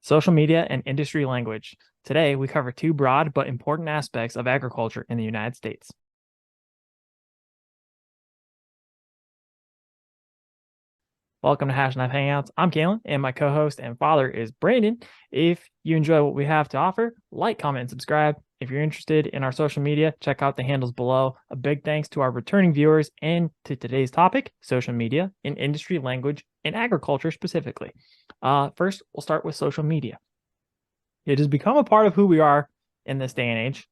social media, and industry language. Today, we cover two broad but important aspects of agriculture in the United States. Welcome to Hashknife Hangouts. I'm Kalen, and my co-host and father is Brandon. If you enjoy what we have to offer, like, comment, and subscribe. If you're interested in our social media, check out the handles below. A big thanks to our returning viewers and to today's topic, social media in industry language and agriculture specifically. First, we'll start with social media. It has become a part of who we are in this day and age.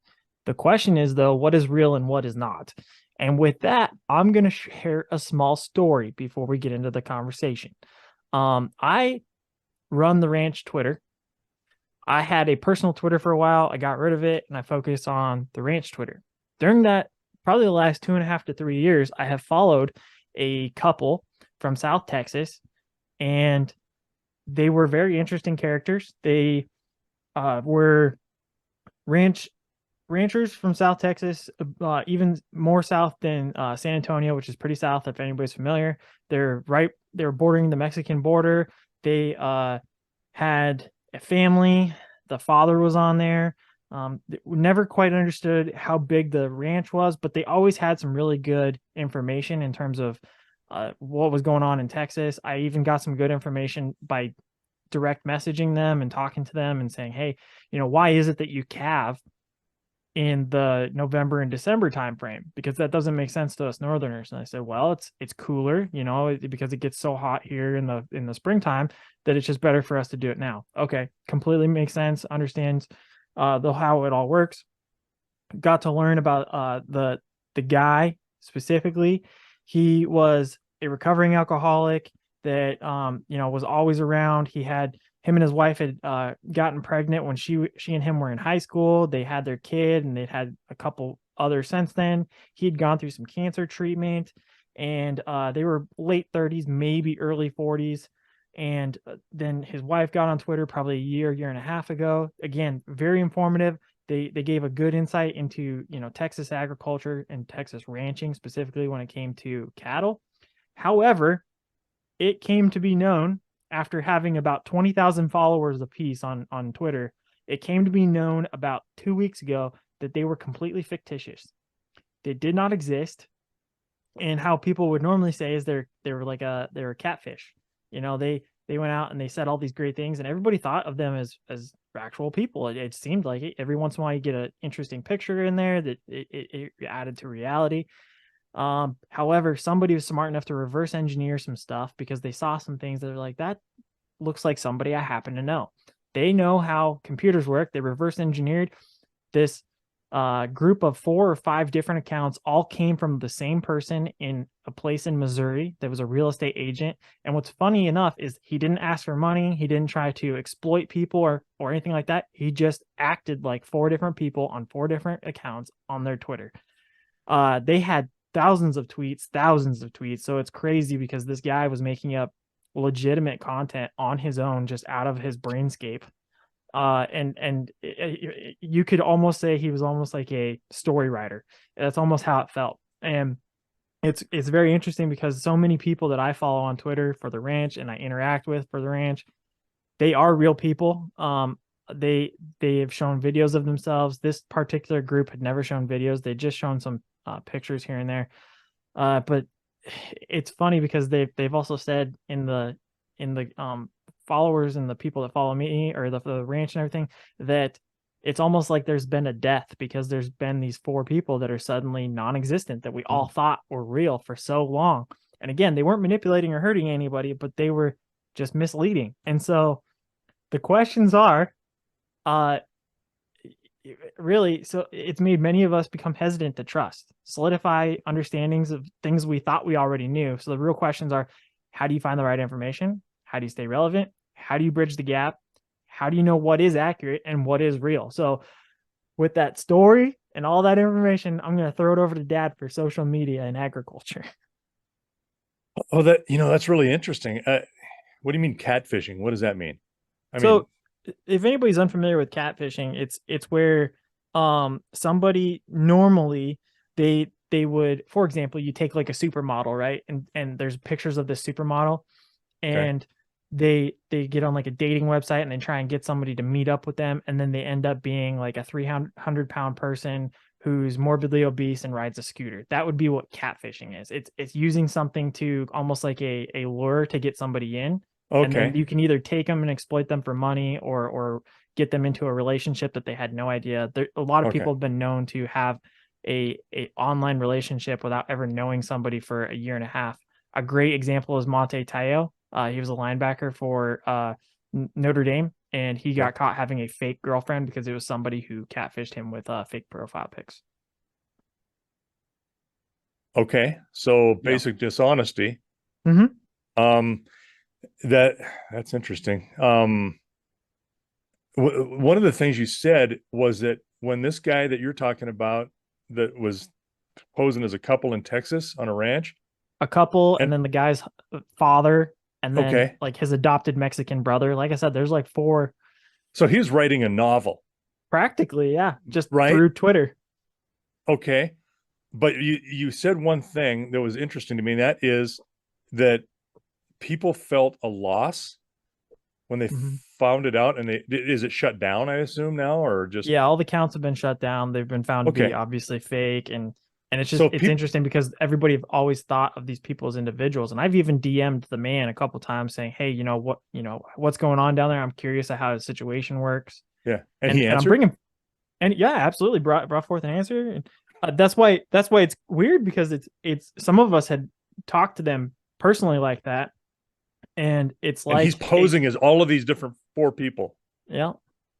The question is, though, what is real and what is not? And with that, I'm going to share a small story before we get into the conversation. I run the ranch Twitter. I had a personal Twitter for a while. I got rid of it and I focused on the ranch Twitter. During that, probably the last 2.5 to 3 years, I have followed a couple from South Texas, and they were very interesting characters. They were ranchers from South Texas, even more south than San Antonio, which is pretty south if anybody's familiar. They're bordering the Mexican border. They had a family. The father was on there. Never quite understood how big the ranch was, but they always had some really good information in terms of what was going on in Texas. I even got some good information by direct messaging them and talking to them and saying, hey, why is it that you calve in the November and December timeframe? Because that doesn't make sense to us Northerners. And I said, well, it's cooler, because it gets so hot here in the springtime that it's just better for us to do it now. Okay, completely makes sense. Understands how it all works. Got to learn about the guy specifically. He was a recovering alcoholic that was always around. Him and his wife had gotten pregnant when she and him were in high school. They had their kid, and they'd had a couple others since then. He'd gone through some cancer treatment, and they were late 30s, maybe early 40s. And then his wife got on Twitter probably a year and a half ago. Again, very informative. They gave a good insight into Texas agriculture and Texas ranching, specifically when it came to cattle. However, it came to be known, after having about 20,000 followers apiece on Twitter, it came to be known about 2 weeks ago that they were completely fictitious. They did not exist. And how people would normally say is they were catfish. They went out and they said all these great things, and everybody thought of them as actual people. It seemed like it. Every once in a while you get an interesting picture in there that it added to reality. However, somebody was smart enough to reverse engineer some stuff because they saw some things that are like, that looks like somebody I happen to know. They know how computers work. They reverse engineered this group of 4 or 5 different accounts. All came from the same person in a place in Missouri that was a real estate agent. And what's funny enough is he didn't ask for money. He didn't try to exploit people or anything like that. He just acted like 4 different people on 4 different accounts on their Twitter. They had thousands of tweets. So it's crazy because this guy was making up legitimate content on his own, just out of his brainscape. And you could almost say he was almost like a story writer. That's almost how it felt. And it's very interesting because so many people that I follow on Twitter for the ranch and I interact with for the ranch, they are real people. They have shown videos of themselves. This particular group had never shown videos. They'd just shown some pictures here and there. But it's funny because they've also said in the followers and the people that follow me or the ranch and everything, that it's almost like there's been a death because there's been these 4 people that are suddenly non-existent that we all thought were real for so long. And again, they weren't manipulating or hurting anybody, but they were just misleading. And so the questions are, really, so it's made many of us become hesitant to trust, solidify understandings of things we thought we already knew. So the real questions are, how do you find the right information? How do you stay relevant? How do you bridge the gap? How do you know what is accurate and what is real? So with that story and all that information, I'm going to throw it over to Dad for social media and agriculture. Oh, that's really interesting. What do you mean catfishing? What does that mean? I So mean, if anybody's unfamiliar with catfishing, it's where somebody normally they would, for example, you take like a supermodel, right? And there's pictures of this supermodel, okay. and they get on like a dating website and they try and get somebody to meet up with them, and then they end up being like a 300-pound person who's morbidly obese and rides a scooter. That would be what catfishing is. It's using something to almost like a lure to get somebody in, and then Okay. you can either take them and exploit them for money, or get them into a relationship that they had no idea. A lot of Okay. people have been known to have a online relationship without ever knowing somebody for a year and a half. A great example is Monte Teo. He was a linebacker for Notre Dame, and he Okay. got caught having a fake girlfriend because it was somebody who catfished him with fake profile pics. Okay. So Yeah. basic dishonesty. Mm-hmm. Um, that that's interesting. One of the things you said was that when this guy that you're talking about that was posing as a couple in Texas on a ranch, A couple, and and then the guy's father, and then okay, like his adopted Mexican brother. Like I said, there's like four, so he was writing a novel, practically, yeah, just right? through Twitter. Okay, but you said one thing that was interesting to me, and that is that people felt a loss when they Mm-hmm. found it out, and they is it shut down, I assume now, or just Yeah, all the counts have been shut down. They've been found to be okay. obviously fake, and it's just So it's people, interesting because everybody have always thought of these people as individuals. And I've even DM'd the man a couple times saying, "Hey, what's going on down there? I'm curious of how the situation works." yeah, and And he I'm answered. bringing, and yeah, absolutely brought forth an answer. And that's why it's weird, because it's some of us had talked to them personally like that, and it's And he's like a posing as all of these different four people. yeah,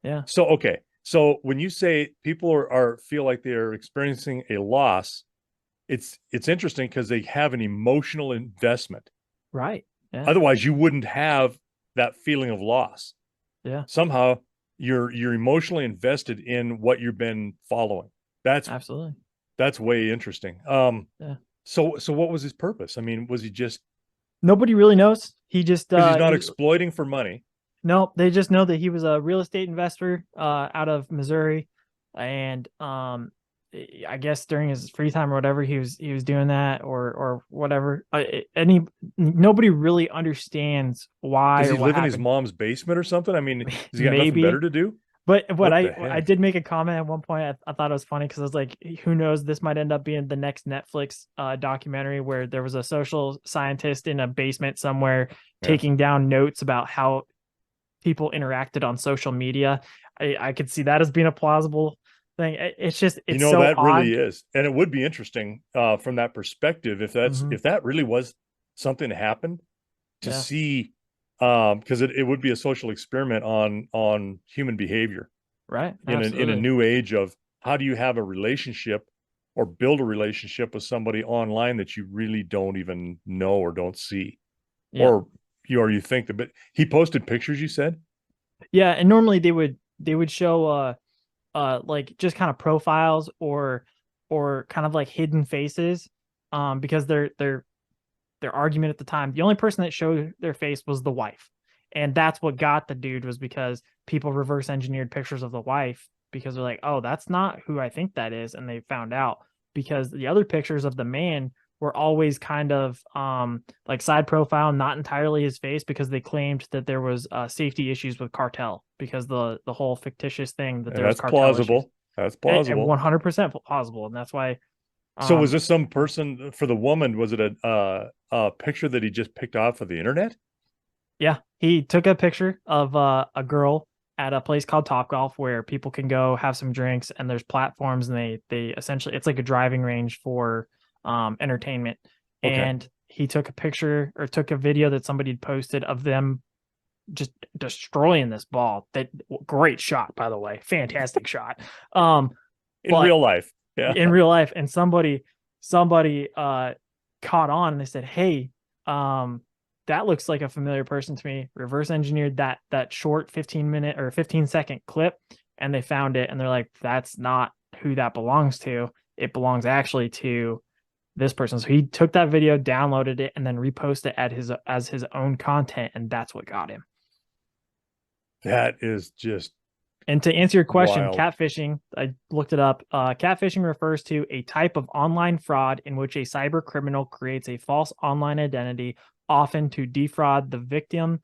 yeah, So okay, so when you say people are feel like they are experiencing a loss, it's interesting because they have an emotional investment. right, yeah, Otherwise, you wouldn't have that feeling of loss. yeah, Somehow, you're emotionally invested in what you've been following. That's absolutely, that's way interesting. yeah. So what was his purpose? I mean, was he just Nobody really knows. He just because he's not exploiting for money? no, they just know that he was a real estate investor out of Missouri, and I guess during his free time or whatever he was doing that, or whatever. Any Nobody really understands why Does or he what live in his happened. mom's basement or something? I mean, has he got nothing better Maybe. to do? But what What I the I heck? did make a comment at one point. I thought it was funny because I was like, who knows? This might end up being the next Netflix documentary where there was a social scientist in a basement somewhere Yeah. taking down notes about how people interacted on social media. I could see that as being a plausible thing. It's just You it's know, so that really odd. is. And it would be interesting from that perspective Mm-hmm. if that really was something that happened to Yeah, see because it would be a social experiment on human behavior right. in a Absolutely. new age of how do you have a relationship or build a relationship with somebody online that you really don't even know or don't see Yeah, or you think that but he posted pictures you said yeah. And normally they would show like just kind of profiles, or kind of like hidden faces, because their argument at the time, the only person that showed their face was the wife. And that's what got the dude, was because people reverse engineered pictures of the wife, because they're like, oh, that's not who I think that is. And they found out because the other pictures of the man were always kind of like side profile, not entirely his face, because they claimed that there was safety issues with cartel, because the whole fictitious thing that and there was that's cartel issues. plausible. That's And plausible. 100% plausible. And that's why So was um this some person for the woman? Was it a picture that he just picked off of the internet? Yeah, he took a picture of a girl at a place called Top Golf, where people can go have some drinks, and there's platforms, and they essentially, it's like a driving range for entertainment. Okay. And he took a picture, or took a video that somebody had posted of them just destroying this ball. That great shot, by the way, fantastic shot. Um, In but real life. Yeah. in real life, and somebody caught on, and they said, hey, um that looks like a familiar person to me. Reverse engineered that short 15-minute or 15-second clip, and they found it, and they're like, that's not who that belongs to. It belongs actually to this person. So he took that video, downloaded it, and then reposted it at his as his own content, and that's what got him. That is just And to answer your question, wild. catfishing, I looked it up. Catfishing refers to a type of online fraud in which a cyber criminal creates a false online identity, often to defraud the victim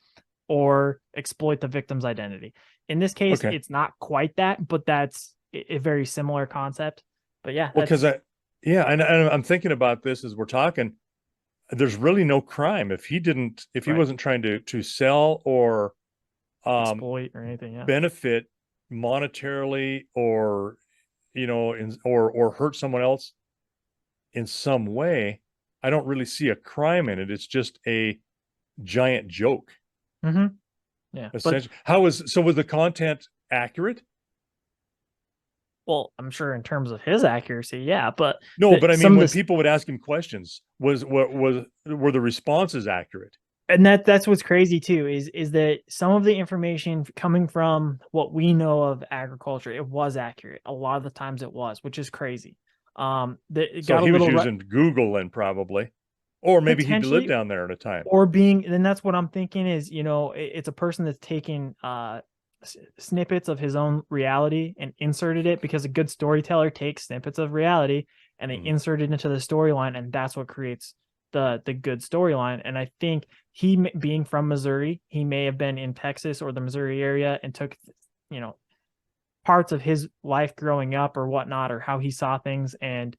or exploit the victim's identity. In this case, Okay. it's not quite that, but that's a very similar concept. But yeah, Well, because that's yeah, and I'm thinking about this as we're talking. There's really no crime if if he right. wasn't trying to sell or um, Exploit or anything. Yeah. benefit monetarily or or hurt someone else in some way. I don't really see a crime in it. It's just a giant joke, Mm-hmm. Yeah. But essentially. Was the content accurate? well, I'm sure in terms of his accuracy, yeah. But No, but I some mean, of when this, people would ask him questions, were the responses accurate? and that's what's crazy too, is that some of the information coming from what we know of agriculture, it was accurate. A lot of the times it was, which is crazy. That it So got a he was little using Google and probably, or maybe he lived potentially, down there at a time. or being, then that's what I'm thinking is, it's a person that's taking snippets of his own reality and inserted it, because a good storyteller takes snippets of reality and they Mm. insert it into the storyline, and that's what creates the good storyline. And I think being from Missouri, he may have been in Texas or the Missouri area and took, you know, parts of his life growing up or whatnot, or how he saw things, and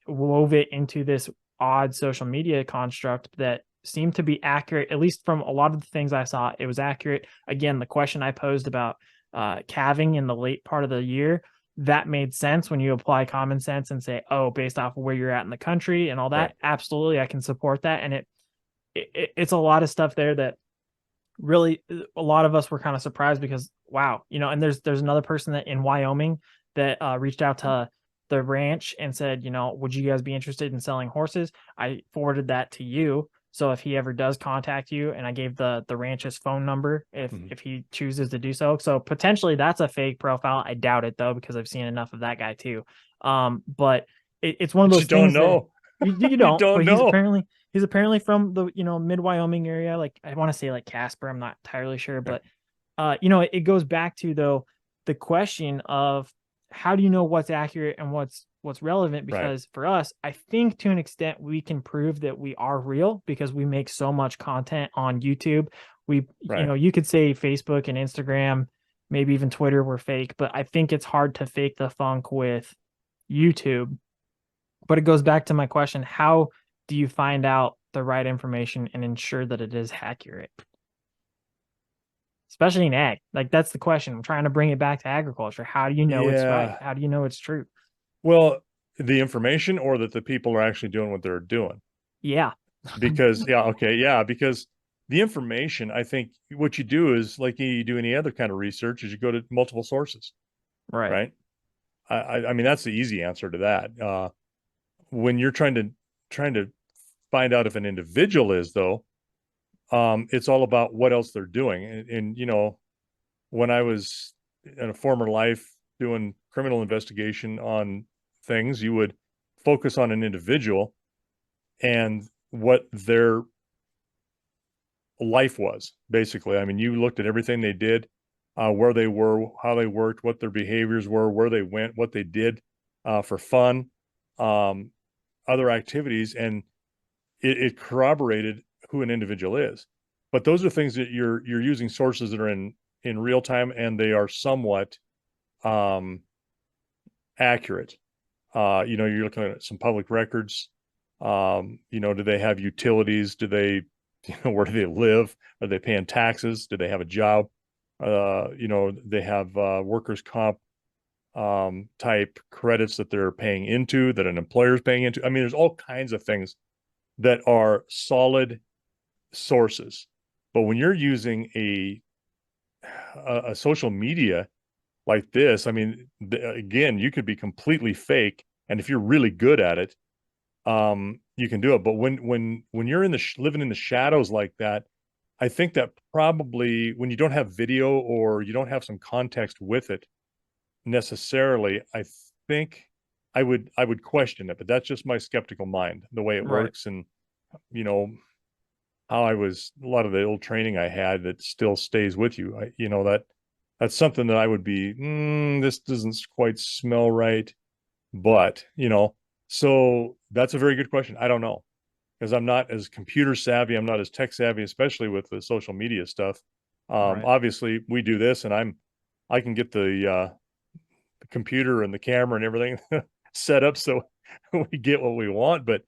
wove it into this odd social media construct that seemed to be accurate. At least from a lot of the things I saw, it was accurate. Again, the question I posed about calving in the late part of the year, that made sense when you apply common sense and say, oh, based off of where you're at in the country and all Right. that. Absolutely, I can support that. And it's a lot of stuff there that really a lot of us were kind of surprised, because wow, and there's another person that in Wyoming that reached out to the ranch and said, would you guys be interested in selling horses? I forwarded that to you, so if he ever does contact you, and I gave the ranch's phone number if Mm-hmm. if he chooses to do so. So potentially that's a fake profile. I doubt it though, because I've seen enough of that guy too. But it's one of But those you don't things that know. you You don't, don't but know. he's apparently from the mid Wyoming area. Like I want to say like Casper. I'm not entirely sure, Yeah. but it goes back to though the question of how do you know what's accurate and what's relevant? Right. Because for us, I think to an extent we can prove that we are real because we make so much content on YouTube. Right. You could say Facebook and Instagram, maybe even Twitter were fake, but I think it's hard to fake the funk with YouTube. But it goes back to my question: how do you find out the right information and ensure that it is accurate? Especially in ag. Like that's the question. I'm trying to bring it back to agriculture. How do you know it's right? Yeah. How do you know it's true? Well, the information or that the people are actually doing what they're doing. Yeah. Because yeah, okay, yeah, because the information, I think what you do is like you do any other kind of research is you go to multiple sources, Right. right? I mean that's the easy answer to that. When you're trying to find out if an individual is though, it's all about what else they're doing. And when I was in a former life doing criminal investigation on things, you would focus on an individual and what their life was basically. I mean, you looked at everything they did, where they were, how they worked, what their behaviors were, where they went, what they did for fun, um, other activities, and it corroborated who an individual is. But those are things that you're using sources that are in real time and they are somewhat um, accurate. You're looking at some public records. Do they have utilities? Do they, where do they live? Are they paying taxes? Do they have a job? They have workers' comp type credits that they're paying into, that an employer is paying into. I mean, there's all kinds of things that are solid sources. But when you're using a social media like this, I mean, again, you could be completely fake, and if you're really good at it, you can do it. But when you're living in the shadows like that, I think that probably when you don't have video or you don't have some context with it necessarily, I think I would question it. But that's just my skeptical mind, the way it Right. works, and you know how I was, a lot of the old training I had that still stays with you. That's something that I would be, this doesn't quite smell right, but so that's a very good question. I don't know. because I'm not as computer savvy. I'm not as tech savvy, especially with the social media stuff. Right. Obviously we do this and I can get the computer and the camera and everything set up so we get what we want, but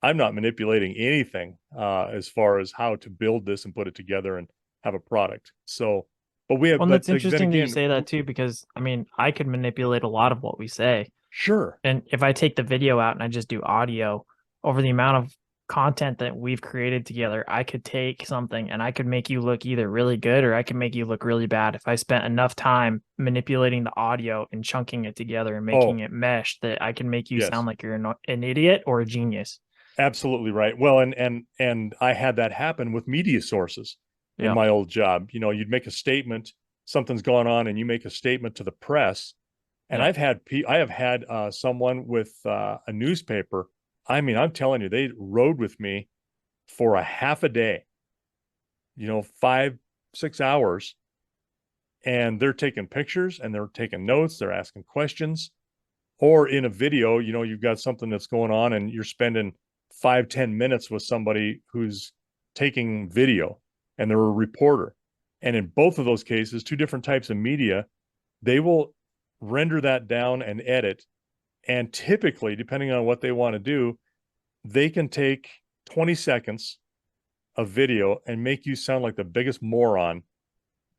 I'm not manipulating anything as far as how to build this and put it together and have a product. So, but we have, Well, and but that's then interesting that you again, say that too, because I mean, I could manipulate a lot of what we say. sure. And if I take the video out and I just do audio over the amount of content that we've created together, I could take something and I could make you look either really good or I could make you look really bad if I spent enough time manipulating the audio and chunking it together and making Oh, it mesh that I can make you sound yes, like you're an idiot or a genius. absolutely right. Well, and I had that happen with media sources in Yeah. my old job. You know, you'd make a statement, something's going on, and you make a statement to the press. And Yeah. I have had someone with a newspaper. I mean, I'm telling you, they rode with me for a half a day, 5, 6 hours, and they're taking pictures and they're taking notes, they're asking questions. Or in a video, you've got something that's going on and you're spending 5, 10 minutes with somebody who's taking video and they're a reporter. And in both of those cases, two different types of media, they will render that down and edit. And typically, depending on what they want to do, they can take 20 seconds of video and make you sound like the biggest moron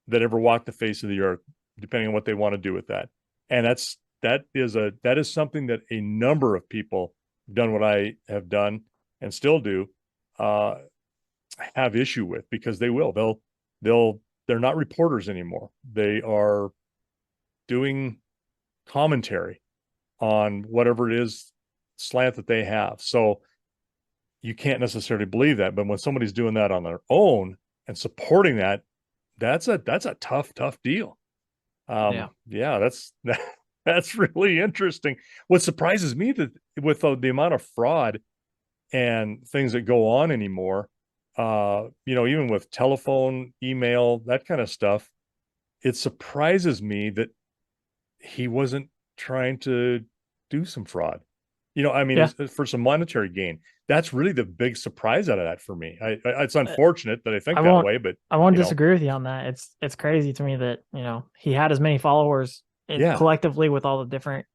that ever walked the face of the earth, depending on what they want to do with that. And that is something that a number of people have done what I have done and still do uh, have issue with, because they're not reporters anymore. They are doing commentary on whatever it is slant that they have. So you can't necessarily believe that, but when somebody's doing that on their own and supporting that, that's a tough deal. Yeah. Yeah, that's really interesting. What surprises me that with the amount of fraud and things that go on anymore, even with telephone, email, that kind of stuff, it surprises me that he wasn't trying to do some fraud. I mean, Yeah. for some monetary gain. That's really the big surprise out of that for me. It's Uh, unfortunate that I I think that won't way, but I won't you know, disagree with you on that. It's crazy to me that, he had as many followers yeah. collectively with all the different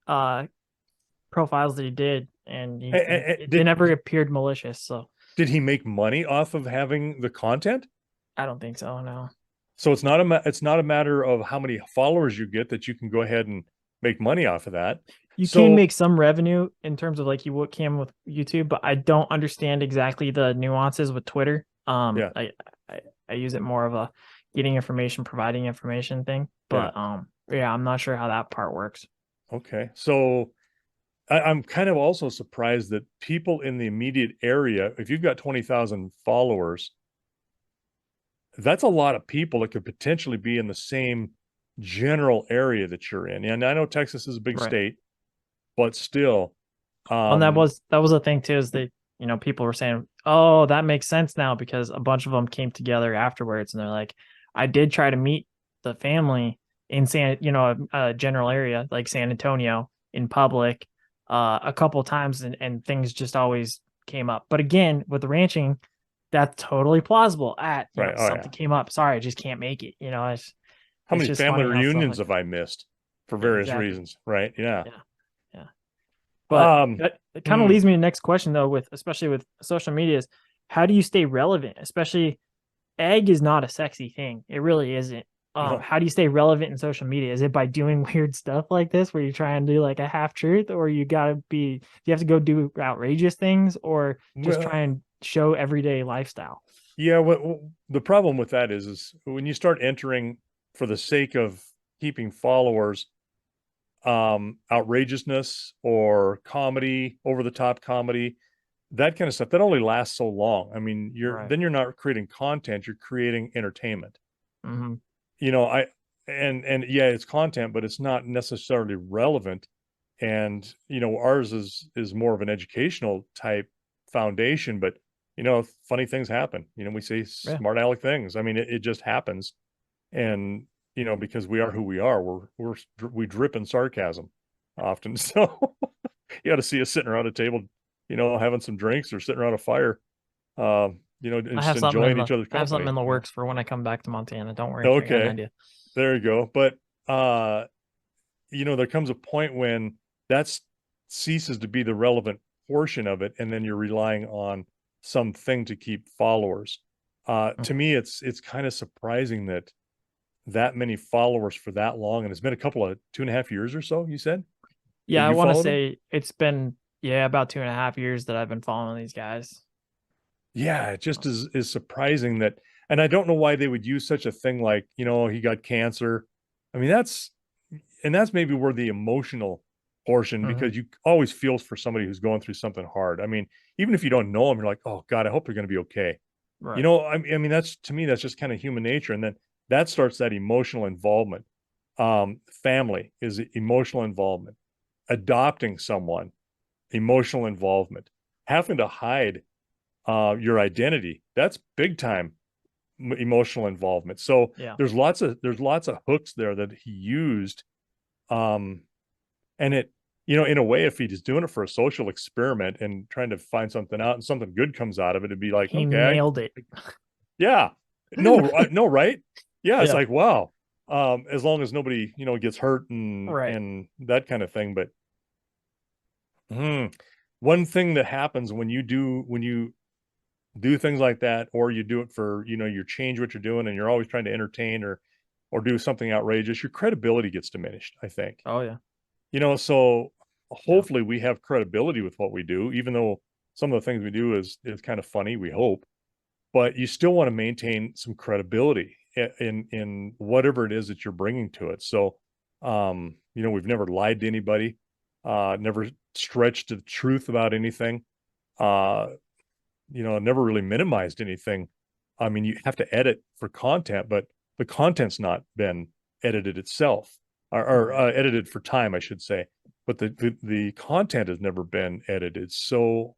profiles that he did, and it Did never appeared malicious. So did he make money off of having the content? I don't think so. No, So it's not a matter of how many followers you get that you can go ahead and make money off of that. you can So make some revenue in terms of like you can with YouTube, but I don't understand exactly the nuances with Twitter. yeah, I use it more of a getting information, providing information thing, yeah, but yeah, I'm not sure how that part works. okay. So I'm kind of also surprised that people in the immediate area, if you've got 20,000 followers, that's a lot of people that could potentially be in the same general area that you're in. And I know Texas is a big Right. state, but still, Well, and um, that was a thing too, is that people were saying, "Oh, that makes sense now," because a bunch of them came together afterwards, and they're like, "I did try to meet the family in a general area like San Antonio in public, a couple times, and things just always came up." But again, with the ranching, that's totally plausible. right. Oh yeah. Something came up. Sorry, I just can't make it. How It's many just family funny how stuff reunions like have that. I missed for Yeah, various exactly. reasons? Right. Yeah. Yeah, yeah. But Um, that it kind of hmm. leads me to the next question though, with especially with social media is how do you stay relevant? Especially ag is not a sexy thing. It really isn't. No. How do you stay relevant in social media? Is it by doing weird stuff like this where you try and do like a half truth, or do you have to go do outrageous things, or just try Well, and show everyday lifestyle? yeah. What the problem with that is when you start entering for the sake of keeping followers, outrageousness or comedy, over the top comedy, that kind of stuff, that only lasts so long. I mean, Right. you're not creating content, you're creating entertainment. Mm-hmm. I and yeah, it's content, but it's not necessarily relevant. And ours is more of an educational type foundation, but funny things happen. We say Yeah. smart aleck things. I mean, it just happens. And because we are who we are, we drip in sarcasm often. So you got to see us sitting around a table, having some drinks or sitting around a fire. I just have something in enjoying the each other's I have something company. in the works for when I come back to Montana. Don't worry, I got an Okay, idea. there you go. But uh, there comes a point when that ceases to be the relevant portion of it, and then you're relying on something to keep followers. To Mhm. me, it's kind of surprising that many followers for that long, and it's been a couple of 2.5 years or so. You said that Yeah, I you want to followed them. say it's been about 2.5 years that I've been following these guys. Yeah, it just is surprising that, and I don't know why they would use such a thing like, he got cancer. I mean, that's maybe where the emotional portion, Hmm. because you always feel for somebody who's going through something hard. I mean, even if you don't know them, you're like, oh God, I hope they're going to be okay. Right. I mean, that's, to me, that's just kind of human nature. And then that starts that emotional involvement. Family is emotional involvement. Adopting someone, emotional involvement. Having to hide your identity, that's big time emotional involvement. So Yeah. there's lots of hooks there that he used. Um, and in a way, if he's doing it for a social experiment and trying to find something out and something good comes out of it, it'd be like, He okay, nailed it. yeah, no, right? Yeah, it's Yeah. like, wow. As long as nobody, gets hurt and Right. that kind of thing. But hmm, one thing that happens when you do things like that, or you do it for, you change what you're doing and you're always trying to entertain or do something outrageous, your credibility gets diminished, I think. Oh yeah. So Yeah. hopefully we have credibility with what we do, even though some of the things we do is kind of funny, we hope, but you still want to maintain some credibility in whatever it is that you're bringing to it. So, we've never lied to anybody, never stretched the truth about anything. Uh, never really minimized anything. I mean, you have to edit for content, but the content's not been edited itself, or Right. edited for time, I should say. But the content has never been edited. So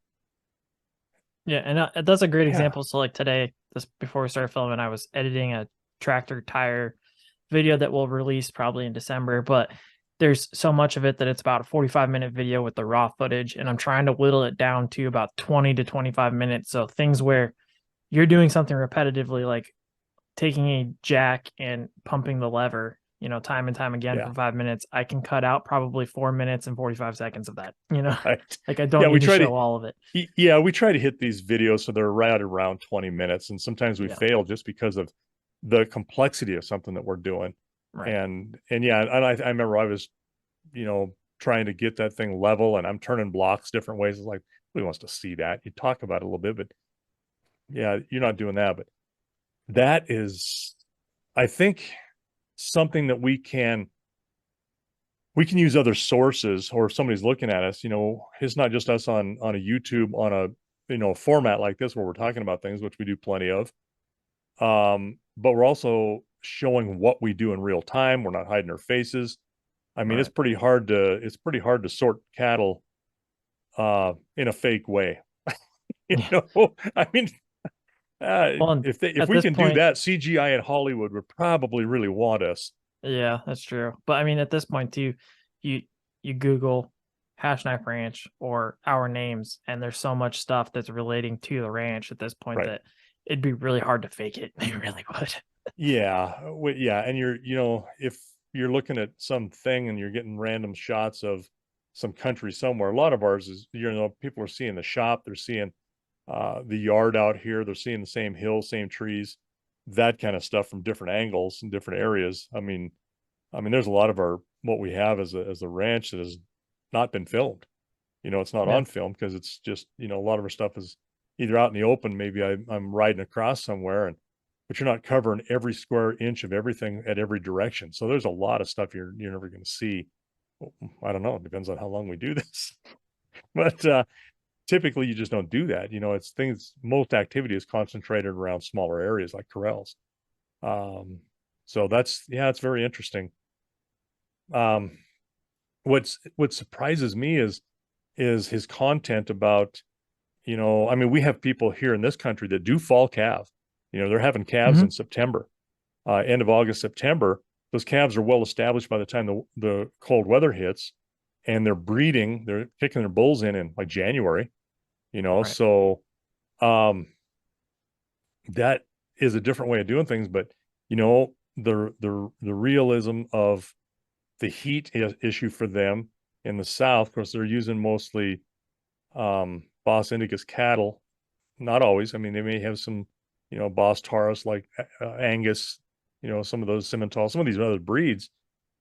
Yeah, and that's a great yeah, example. So like today, this before we started filming, I was editing a tractor tire video that we'll release probably in December, but there's so much of it that it's about a 45-minute video with the raw footage, and I'm trying to whittle it down to about 20 to 25 minutes. So things where you're doing something repetitively, like taking a jack and pumping the lever, time and time again yeah, for 5 minutes, I can cut out probably 4 minutes and 45 seconds of that, right. like I Yeah, don't we need to try to show all of it. yeah, we try to hit these videos so they're right around 20 minutes, and sometimes we Yeah, fail just because of the complexity of something that we're doing. right. And yeah, and I remember I was, trying to get that thing level, and I'm turning blocks different ways. It's like, who wants to see that? You talk about it a little bit, but yeah, you're not doing that. But that is, I think, something that we can use other sources, or if somebody's looking at us, it's not just us on a YouTube on a format like this where we're talking about things, which we do plenty of. But we're also showing what we do in real time. We're not hiding our faces. I mean, Right. it's pretty hard to sort cattle in a fake way. Yeah. I mean, Well, and if at we this can do point, that, CGI in Hollywood would probably really want us. yeah, that's true. But I mean, at this point too, you you Google Hashknife Ranch or our names, and there's so much stuff that's relating to the ranch at this point Right. that it'd be really hard to fake it. It really would. Yeah, yeah, and if you're looking at something and you're getting random shots of some country somewhere, a lot of ours is, people are seeing the shop, they're seeing the yard out here, they're seeing the same hills, same trees, that kind of stuff from different angles and different areas. I mean, there's a lot of our what we have as a ranch that has not been filmed. It's not Yeah. on film because it's just, a lot of our stuff is either out in the open. Maybe I'm riding across somewhere, but you're not covering every square inch of everything at every direction. So there's a lot of stuff you're never going to see. I don't know. It depends on how long we do this, but typically you just don't do that. It's things, most activity is concentrated around smaller areas like corrals. Um, so yeah, it's very interesting. Um, what surprises me is his content about, I mean, we have people here in this country that do fall calve. They're having calves Hmm. in September, end of August, September. Those calves are well established by the time the cold weather hits, and they're breeding. They're kicking their bulls in like January. Right. So um, that is a different way of doing things. But you know, the realism of the heat issue for them in the South, of course, they're using mostly Bos Indicus cattle. Not always. I mean, they may have some, you know, Bos Taurus like Angus, you know, some of those Simmental, some of these other breeds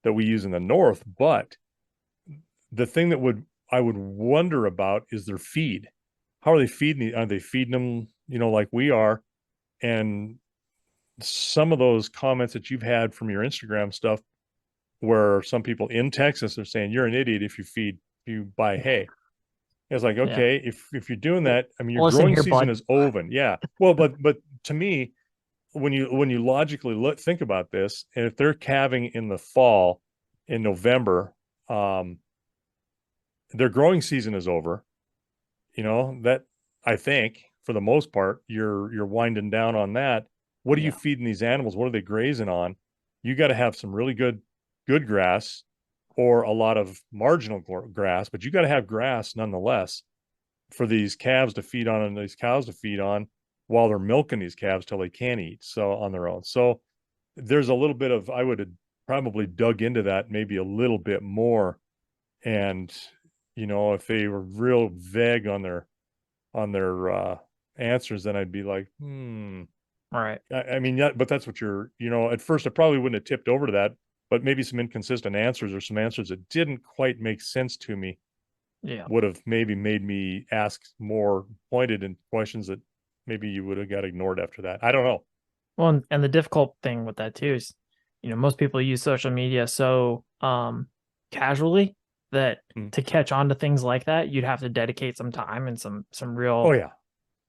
that we use in the North. But the thing that I would wonder about is their feed. How are they feeding? Are they feeding them, you know, like we are? And some of those comments that you've had from your Instagram stuff, where some people in Texas are saying you're an idiot if you buy hay. It's like, Yeah. okay, if you're doing that, I mean, your Listen growing here, season bud. is over. Yeah. Well, but to me, when you logically think about this, and if they're calving in the fall, in November, um, their growing season is over. You know that, I think for the most part you're winding down on that. What are you Yeah. feeding these animals? What are they grazing on? You got to have some really good grass, or a lot of marginal grass, but you got to have grass nonetheless for these calves to feed on and these cows to feed on while they're milking these calves till they can't eat so on their own. So there's a little bit of, I would have probably dug into that maybe a little bit more. And you know, if they were real vague on their answers, then I'd be like, All right. I mean, yeah, but that's what you know, at first I probably wouldn't have tipped over to that, but maybe some inconsistent answers or some answers that didn't quite make sense to me Yeah. would have maybe made me ask more pointed and questions that maybe you would have got ignored after that. I don't know. Well, and the difficult thing with that too is, most people use social media so casually that Mm. to catch on to things like that, you'd have to dedicate some time and some Oh real,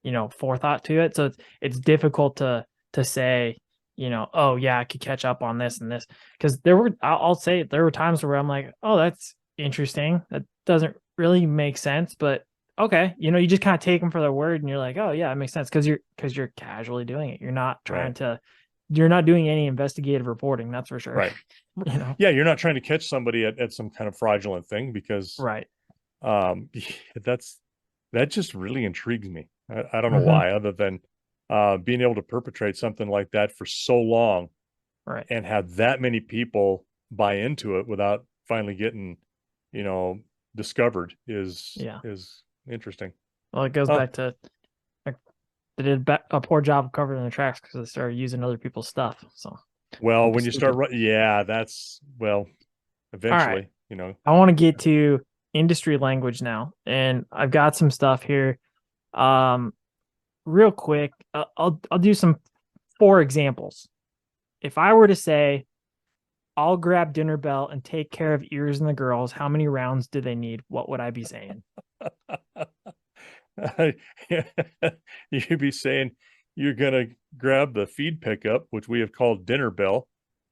yeah. forethought to it. So it's difficult to say, oh yeah, I could catch up on this and this, because I'll say there were times where I'm like, oh, that's interesting. That doesn't really make sense, but okay, you just kind of take them for their word, and you're like, oh yeah, it makes sense, because you're casually doing it. Right. You're not doing any investigative reporting, that's for sure. Right. you know, Yeah, you're not trying to catch somebody at some kind of fraudulent thing because right? um that's that just really intrigues me. I don't know Hmm. why, other than being able to perpetrate something like that for so long Right. and have that many people buy into it without finally getting, you know, discovered Yeah. is interesting. Well, it goes Uh, back to, like, they did a poor job of covering their tracks because they started using other people's stuff. So well, don't be when you start, stupid. yeah, that's well, All right. eventually, you know, I want to get to industry language now, and I've got some stuff here. Um, Real quick, I'll do some 4 examples. If I were to say, I'll grab dinner bell and take care of ears and the girls, how many rounds do they need? What would I be saying? you'd be saying you're gonna grab the feed pickup, which we have called dinner bell,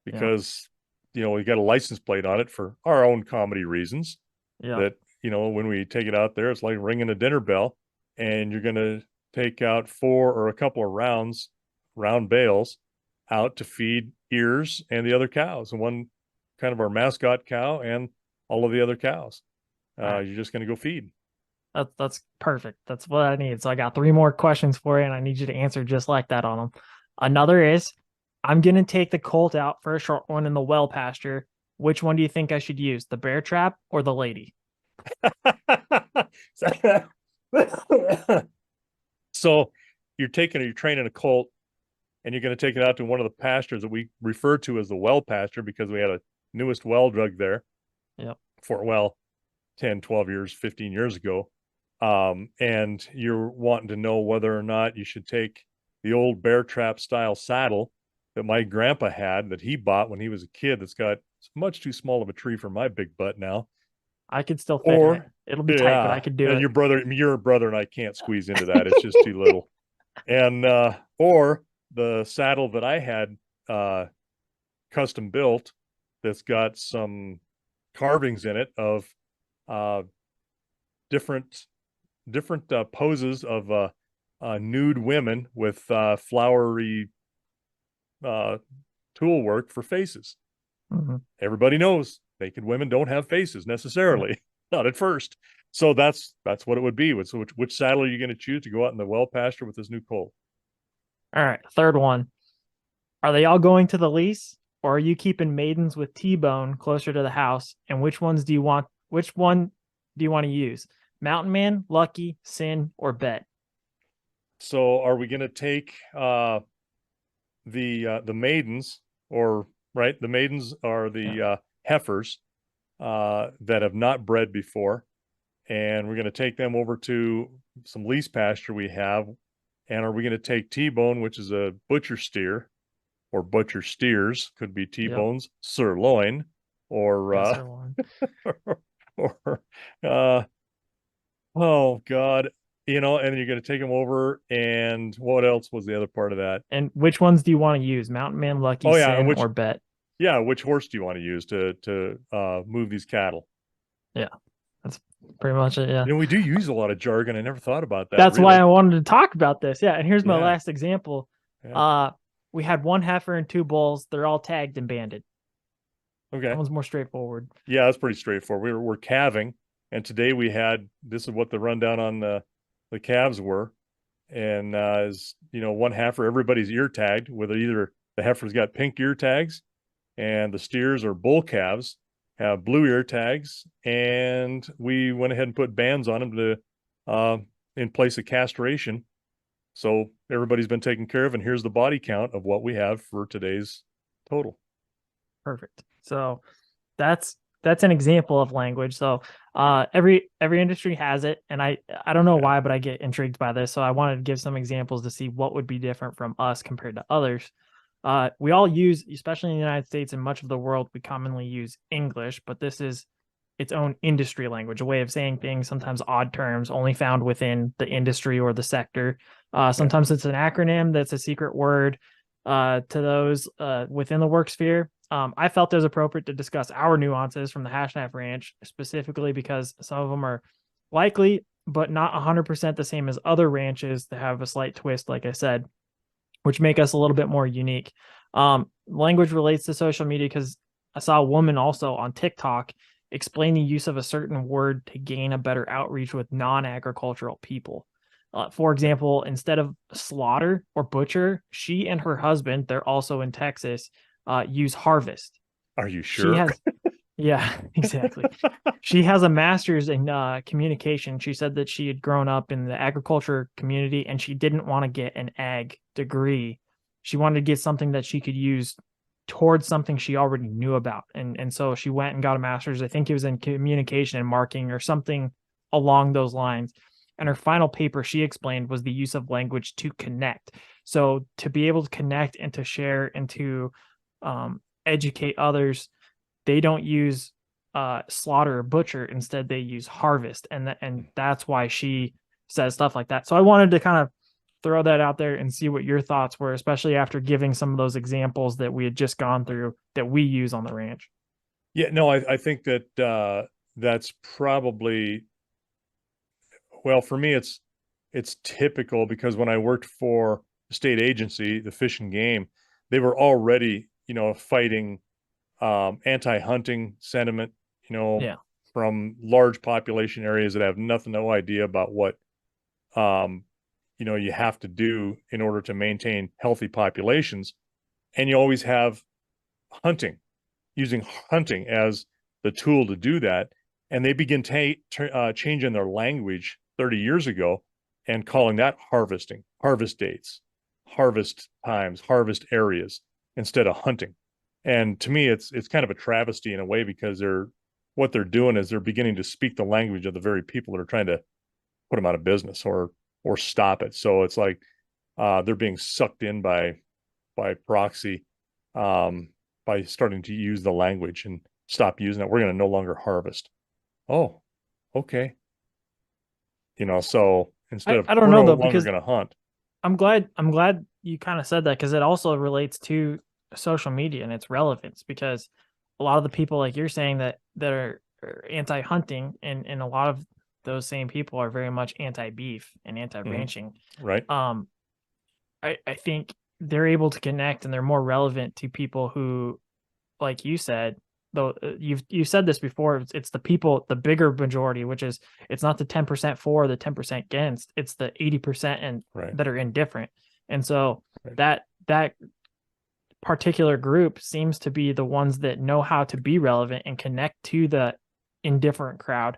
Yeah. because you know we got a license plate on it for our own comedy reasons. Yeah. That you know when we take it out there, it's like ringing a dinner bell, and you're gonna take out 4 or a couple of round bales out to feed ears and the other cows, and one kind of our mascot cow and all of the other cows. All right. You're just gonna go feed. That's perfect. That's what I need. So I got 3 more questions for you, and I need you to answer just like that on them. Another is, I'm gonna take the colt out for a short one in the well pasture. Which one do you think I should use, the bear trap or the lady? So you're training a colt, and you're going to take it out to one of the pastures that we refer to as the well pasture because we had a newest well drug there Yep. for, well, 10, 12 years, 15 years ago. And you're wanting to know whether or not you should take the old bear trap style saddle that my grandpa had that he bought when he was a kid, that's got much too small of a tree for my big butt now. I could still fit in it. Or It'll be tight, but I yeah, could do and it. your brother and I can't squeeze into that. It's just too little. And or the saddle that I had uh custom built, that's got some carvings in it of uh different poses of nude women with flowery uh tool work for faces. Mhm. Everybody knows naked women don't have faces Yeah. necessarily, not at first. So that's what it would be. So which saddle are you going to choose to go out in the well pasture with this new colt? All right, third one. Are they all going to the lease, or are you keeping maidens with T-bone closer to the house? And which ones do you want? Which one do you want to use? Mountain Man, Lucky, Sin, or Bet? So are we going to take the maidens, or right? The maidens are Yeah. the heifers that have not bred before, and we're going to take them over to some lease pasture we have. And are we going to take T-bone, which is a butcher steer, or butcher steers, could be Yep. T-bones, sirloin, or Yes, sir. One. or uh, oh God, and then you're going to take them over. And what else was the other part of that? And which ones do you want to use? Mountain Man, Lucky, Oh yeah, and Sin, or Bet? which horse do you want to use to move these cattle? Yeah, that's pretty much it. Yeah. We do use a lot of jargon. I never thought about that, That's why really. I wanted to talk about this. Yeah, and here's my Yeah. last example. Yeah. Uh, we had one heifer and two bulls. They're all tagged and banded. That Okay. one's more straightforward. Yeah, that's pretty straightforward. We're calving, and today this is what the rundown on the calves were. And is one heifer, everybody's ear tagged with either the heifer's got pink ear tags, and the steers or bull calves have blue ear tags, and we went ahead and put bands on them to in place of castration. So everybody's been taken care of, and here's the body count of what we have for today's total. Perfect. So that's an example of language. So every industry has it, and I don't know Yeah. why, but I get intrigued by this. So I wanted to give some examples to see what would be different from us compared to others. We all use, especially in the United States and much of the world, we commonly use English, but this is its own industry language, a way of saying things, sometimes odd terms only found within the industry or the sector. Yeah. Sometimes it's an acronym that's a secret word to those within the work sphere. I felt it was appropriate to discuss our nuances from the Hashknife Ranch, specifically because some of them are likely, but not 100% the same as other ranches that have a slight twist, like I said, which make us a little bit more unique. Language relates to social media because I saw a woman also on TikTok explain the use of a certain word to gain a better outreach with non-agricultural people. For example, instead of slaughter or butcher, she and her husband, they're also in Texas, use harvest. Are you She sure? has, yeah, exactly. She has a master's in communication. She said that she had grown up in the agriculture community and she didn't want to get an ag degree. She wanted to get something that she could use towards something she already knew about. And so she went and got a master's. I think it was in communication and marketing or something along those lines. And her final paper, she explained, was the use of language to connect. So to be able to connect and to share and to educate others, they don't use slaughter or butcher. Instead, they use harvest, and that's why she says stuff like that. So I wanted to kind of throw that out there and see what your thoughts were, especially after giving some of those examples that we had just gone through that we use on the ranch. Yeah, no, I think that that's probably, well, for me it's typical because when I worked for the state agency, the Fish and Game, they were already, fighting anti-hunting sentiment, you know, Yeah. from large population areas that have no idea about what um, you have to do in order to maintain healthy populations. And you always have hunting, using hunting as the tool to do that. And they begin changing their language 30 years ago and calling that harvesting, harvest dates, harvest times, harvest areas instead of hunting. And to me, it's kind of a travesty in a way because what they're doing is they're beginning to speak the language of the very people that are trying to put them out of business or stop it. So it's like they're being sucked in by proxy by starting to use the language and stop using it. We're going to no longer harvest. Oh, okay. So instead of I don't we're know no though, longer because going to hunt. I'm glad you kind of said that because it also relates to social media and its relevance because a lot of the people like you're saying that are anti-hunting and a lot of those same people are very much anti-beef and anti-ranching. Right. I think they're able to connect and they're more relevant to people who, like you said, though you said this before, it's the people, the bigger majority, which is it's not the 10% for the 10% against, it's the 80% and Right. that are indifferent. And so Right. that particular group seems to be the ones that know how to be relevant and connect to the indifferent crowd.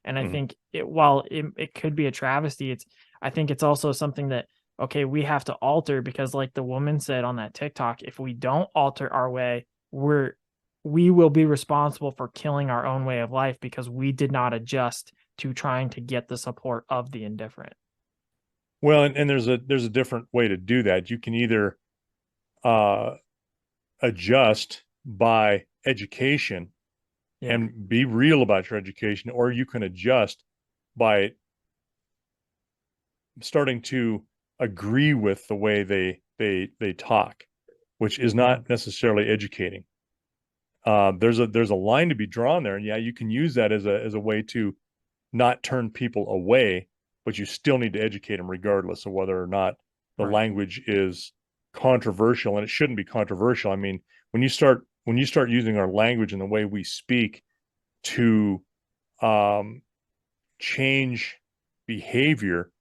And I Mhm. think while it could be a travesty, I think it's also something that, okay, we have to alter, because like the woman said on that TikTok, if we don't alter our way, we will be responsible for killing our own way of life because we did not adjust to trying to get the support of the indifferent. Well, and there's a different way to do that. You can either uh, adjust by education Yeah. and be real about your education, or you can adjust by starting to agree with the way they talk, which is Yeah. not necessarily educating. There's a line to be drawn there, and yeah, you can use that as a way to not turn people away, but you still need to educate them regardless of whether or not the Right. language is controversial, and it shouldn't be controversial. I mean, when you start using our language and the way we speak to um, change behavior,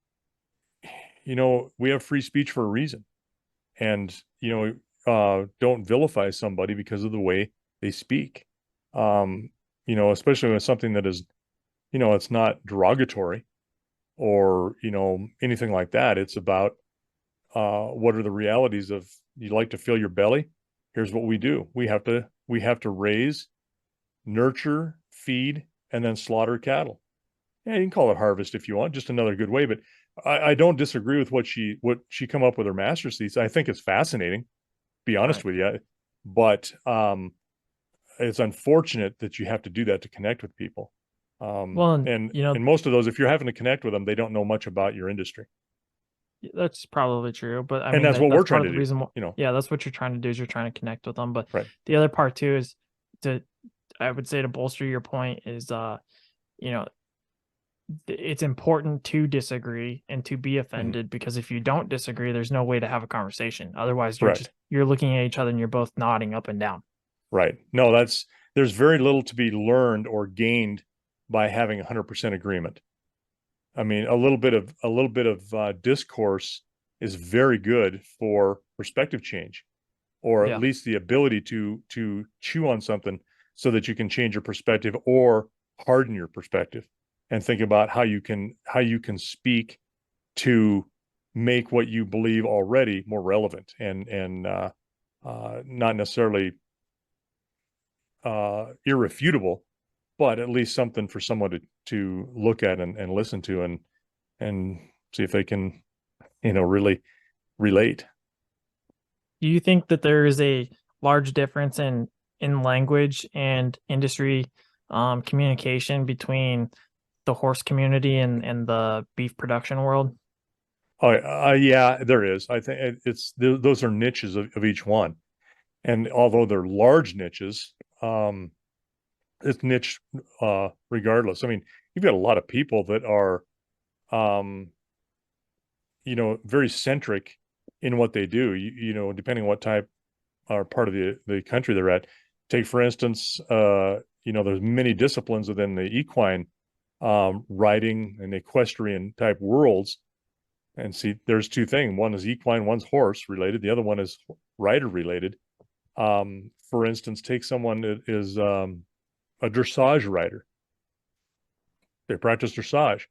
we have free speech for a reason, and don't vilify somebody because of the way they speak. Um, especially with something that is, it's not derogatory or anything like that. It's about what are the realities of, you like to fill your belly. Here's what we do. We have to raise, nurture, feed, and then slaughter cattle. Yeah, you can call it harvest if you want, just another good way. But I don't disagree with what she come up with her master's thesis. I think it's fascinating, be honest Right. with you. But it's unfortunate that you have to do that to connect with people. Well, and And most of those, if you're having to connect with them, they don't know much about your industry. that's probably true, but I And mean that's what that's we're part trying of to the do, reason why, you know. yeah, that's what you're trying to do, is you're trying to connect with them. But Right. the other part too is to, I would say, to bolster your point is you know, it's important to disagree and to be Mhm. offended, because if you don't disagree, there's no way to have a conversation. Otherwise, Correct. you're looking at each other and you're both nodding up and down. Right. No, there's very little to be learned or gained by having 100% agreement. I mean, a little bit of discourse is very good for perspective change, or at Yeah. least the ability to chew on something so that you can change your perspective or harden your perspective and think about how you can speak to make what you believe already more relevant and not necessarily irrefutable, but at least something for someone to look at and listen to and see if they can, really relate. Do you think that there is a large difference in language and industry communication between the horse community and the beef production world? Oh, yeah, there is. I think those are niches of each one, and although they're large niches, um, it's niche regardless. I mean, you've got a lot of people that are, um, very centric in what they do. Depending on what type or part of the country they're at. Take for instance, there's many disciplines within the equine riding and equestrian type worlds. And see, there's two things. One is equine, one's horse related. The other one is rider related. For instance, take someone that is a dressage rider. They practice dressage.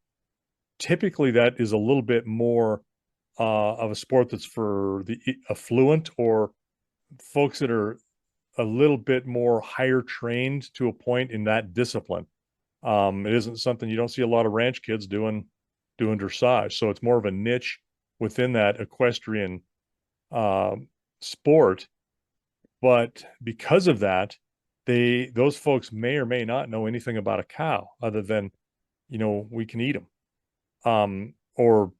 Typically, that is a little bit more of a sport that's for the affluent or folks that are a little bit more higher trained to a point in that discipline. It isn't something, you don't see a lot of ranch kids doing dressage, so it's more of a niche within that equestrian sport. But because of that, those folks may or may not know anything about a cow other than, we can eat them, or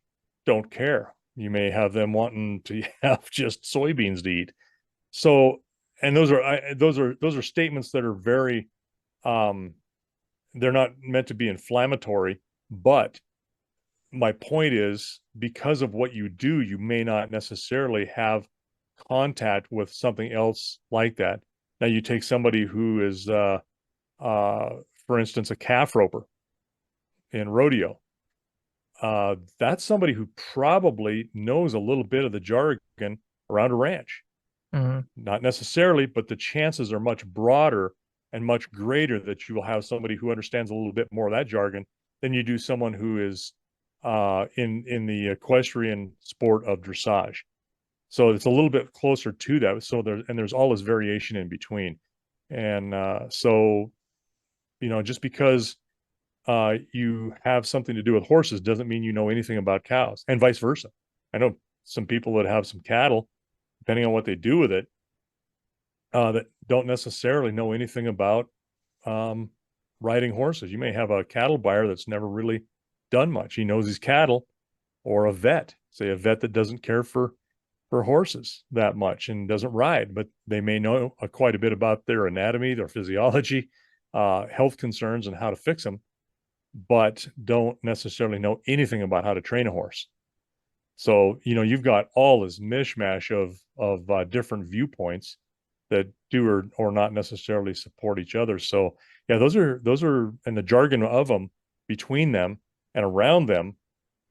don't care. You may have them wanting to have just soybeans to eat. So, and those are statements that are very, um, they're not meant to be inflammatory, but my point is, because of what you do, you may not necessarily have contact with something else like that. Now, you take somebody who is, uh, for instance, a calf roper in rodeo. that's somebody who probably knows a little bit of the jargon around a ranch. Hmm. Not necessarily, but the chances are much broader and much greater that you will have somebody who understands a little bit more of that jargon than you do someone who is in the equestrian sport of dressage. So it's a little bit closer to that. So there's all this variation in between, and so just because you have something to do with horses doesn't mean you know anything about cows, and vice versa. I know some people that have some cattle, depending on what they do with it, that don't necessarily know anything about um, riding horses. You may have a cattle buyer that's never really done much. He knows his cattle, or a vet, say a vet that doesn't care for horses that much and doesn't ride, but they may know quite a bit about their anatomy, their physiology, health concerns, and how to fix them, but don't necessarily know anything about how to train a horse. So you've got all this mishmash of different viewpoints that do or not necessarily support each other. So yeah, those are and the jargon of them between them and around them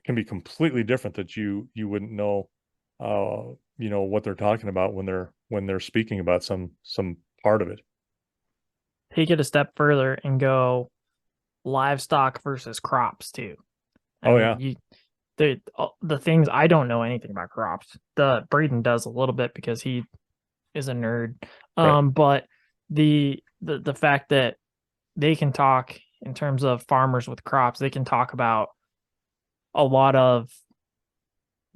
can be completely different, that you wouldn't know what they're talking about when they're speaking about some part of it. Take it a step further and go livestock versus crops too. I Oh mean, yeah, the things I don't know anything about crops. The Braden does a little bit because he is a nerd. right. But the fact that they can talk in terms of farmers with crops, they can talk about a lot of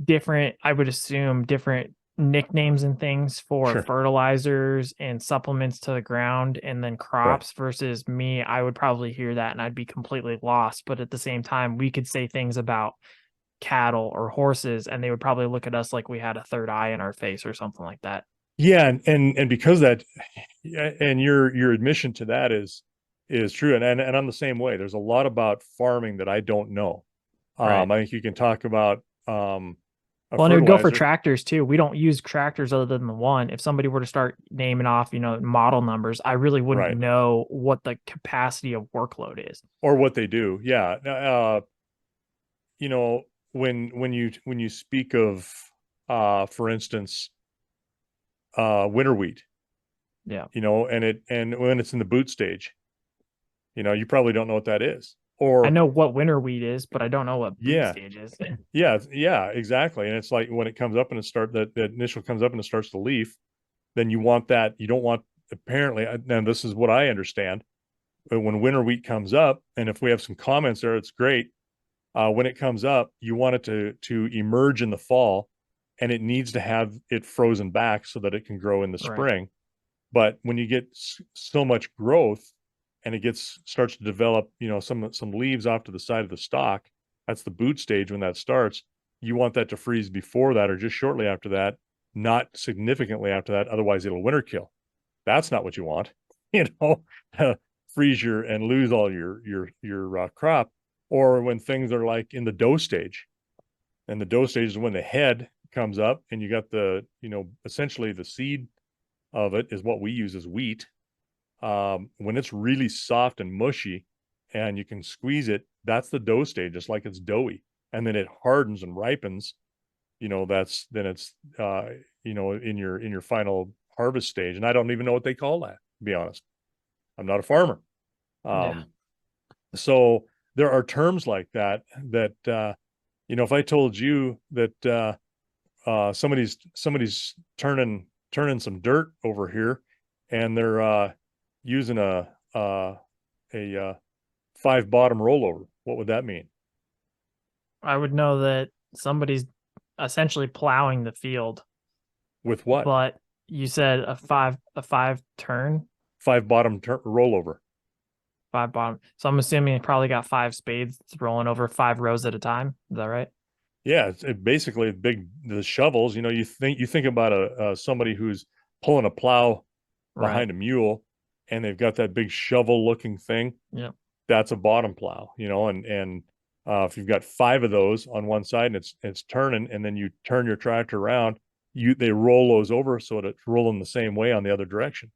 different, I would assume, different nicknames and things for Sure. fertilizers and supplements to the ground and then Right. crops versus me. I would probably hear that and I'd be completely lost. But at the same time, we could say things about cattle or horses and they would probably look at us like we had a third eye in our face or something like that. Yeah, and because that, and your admission to that is true, and I'm the same way. There's a lot about farming that I don't know. Right. I think you can talk about a Well, and it would go for fertilizer. tractors too. We don't use tractors other than the one. If somebody were to start naming off, model numbers, I really wouldn't Right. know what the capacity of workload is. Or what they do. Yeah. You know, when you speak of for instance, winter wheat, Yeah. and when it's in the boot stage, you probably don't know what that is. I Or know what winter wheat is, but I don't know what boot yeah, stage is. yeah, exactly. And it's like when it comes up and it start that initial comes up and it starts to leaf, then you want that. You don't want, apparently, and this is what I understand. But when winter wheat comes up, and if we have some comments there, it's great. When it comes up, you want it to emerge in the fall, and it needs to have it frozen back so that it can grow in the Right. spring. But when you get so much growth, and it starts to develop, some leaves off to the side of the stalk, that's the boot stage when that starts. You want that to freeze before that or just shortly after that, not significantly after that. Otherwise, it'll winter kill. That's not what you want. You know, freeze your and lose all your crop. Or when things are like in the dough stage, and the dough stage is when the head comes up, and you got essentially the seed of it is what we use as wheat. When it's really soft and mushy and you can squeeze it, that's the dough stage. It's like it's doughy, and then it hardens and ripens. That's then it's in your final harvest stage. And I don't even know what they call that, to be honest. I'm not a farmer. Yeah. um so there are terms like that if I told you that somebody's turning some dirt over here, and they're using a 5 bottom rollover, what would that mean? I would know that somebody's essentially plowing the field, With what? but you said a five turn, 5 bottom rollover. five bottom. So I'm assuming it probably got five spades rolling over 5 rows at a time. Is that right? Yeah, basically the shovels. You think about somebody who's pulling a plow Right. behind a mule, and they've got that big shovel looking thing. Yep. That's a bottom plow, and if you've got 5 of those on one side and it's turning, and then you turn your tractor around, they roll those over so that it's rolling the same way on the other direction.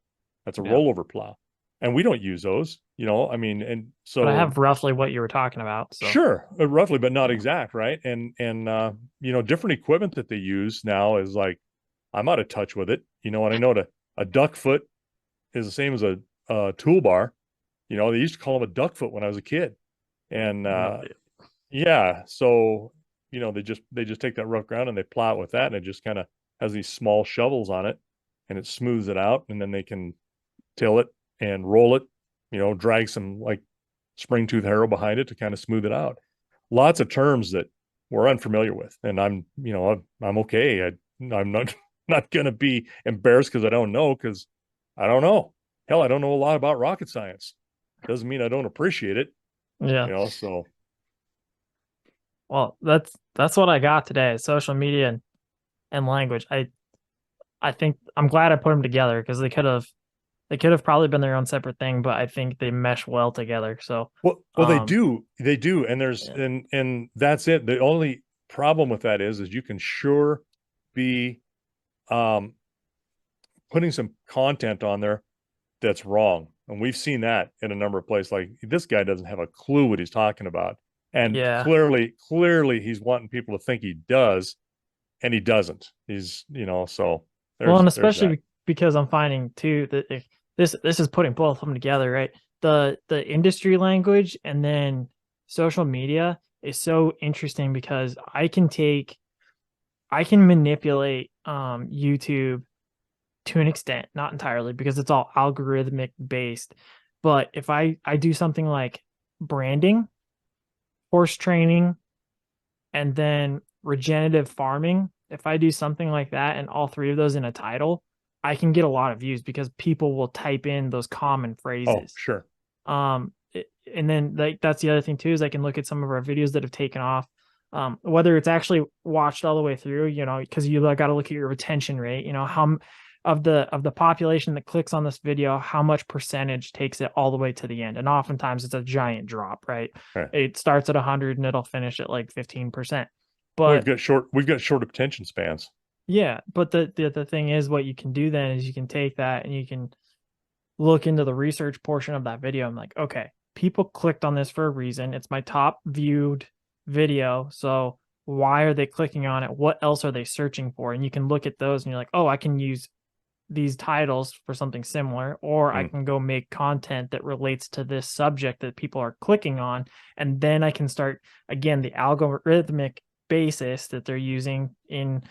That's a Yep. rollover plow, and we don't use those. I mean, and But I so have roughly what you were talking about. So sure, roughly, but not yeah, exact, right? Different equipment that they use now is like, I'm out of touch with it, and I know that a duck foot is the same as a toolbar. They used to call them a duck foot when I was a kid. And no idea. yeah, so they just take that rough ground and they plow it with that, and it just kind of has these small shovels on it, and it smooths it out, and then they can till it and roll it, drag some like spring tooth harrow behind it to kind of smooth it out. Lots of terms that we're unfamiliar with, and I'm okay. I'm not not gonna be embarrassed because I don't know, because I don't know. Hell, I don't know a lot about rocket science. Doesn't mean I don't appreciate it, Yeah. So Well, that's what I got today. Social media and language. I think I'm glad I put them together because they could have probably been their own separate thing, but I think they mesh well together. So, well, they do, and there's yeah, and that's it. The only problem with that is you can sure be um putting some content on there that's wrong. And we've seen that in a number of places. Like, this guy doesn't have a clue what he's talking about. And yeah. clearly he's wanting people to think he does, and he doesn't. So Well, and there's that. especially because I'm finding too that if this is putting both of them together, right? The industry language and then social media is so interesting because I can manipulate YouTube to an extent, not entirely because it's all algorithmic based. But if I do something like branding, horse training, and then regenerative farming, if I do something like that and all three of those in a title, I can get a lot of views because people will type in those common Oh, phrases. sure. And then like that's the other thing too is I can look at some of our videos that have taken off, whether it's actually watched all the way through, because you got to look at your retention rate, how of the population that clicks on this video, how much percentage takes it all the way to the end, and oftentimes it's a giant drop, right? Right. It starts at 100 and it'll finish at like 15%. Well, But we've got short attention spans. yeah, but the thing is, what you can do then is you can take that and you can look into the research portion of that video. I'm like, okay, people clicked on this for a reason. It's my top viewed video. So why are they clicking on it? What else are they searching for? And you can look at those and you're like, oh, I can use these titles for something similar, or I Mm. can go make content that relates to this subject that people are clicking on. And then I can start again the algorithmic basis that they're using in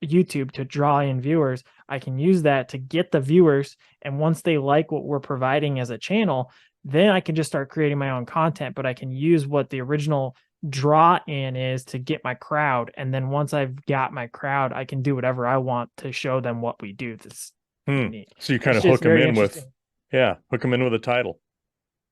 YouTube to draw in viewers. I can use that to get the viewers. And once they like what we're providing as a channel, then I can just start creating my own content. But I can use what the original draw in is to get my crowd. And then once I've got my crowd, I can do whatever I want to show them what we do. That's unique. So you kind It's of just hook them very in with, interesting. yeah, hook them in with a title,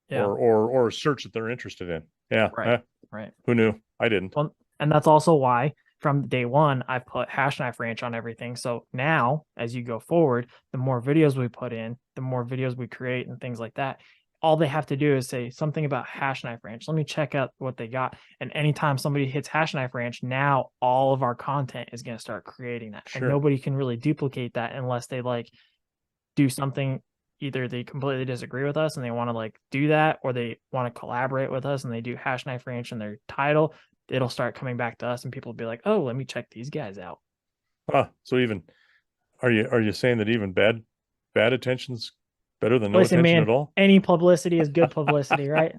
Yeah. or a search that they're interested in. Yeah. Right. Right. Who knew? I didn't. Well, and that's also why from day one, I put Hashknife Ranch on everything. So now, as you go forward, the more videos we put in, the more videos we create and things like that. All they have to do is say something about Hashknife Ranch. Let me check out what they got. And anytime somebody hits Hashknife Ranch, now all of our content is going to start creating that. And Sure. nobody can really duplicate that unless they like do something, either they completely disagree with us and they want to like do that, or they want to collaborate with us and they do Hashknife Ranch in their title. It'll start coming back to us and people will be like, oh, let me check these guys out. So even are you saying that even bad attention's better than no Listen, attention man, at all? any publicity is good publicity, right?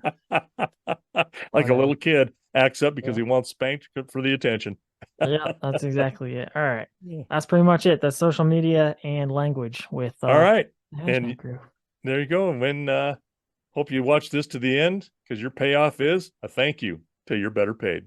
Like a little kid acts up because Yeah. he wants spanked for the attention. Yeah, that's exactly it. All right. Yeah. That's pretty much it. That's social media and language with All right. the Hashknife And crew. there you go. And when hope you watch this to the end, because your payoff is a thank you till you're better paid.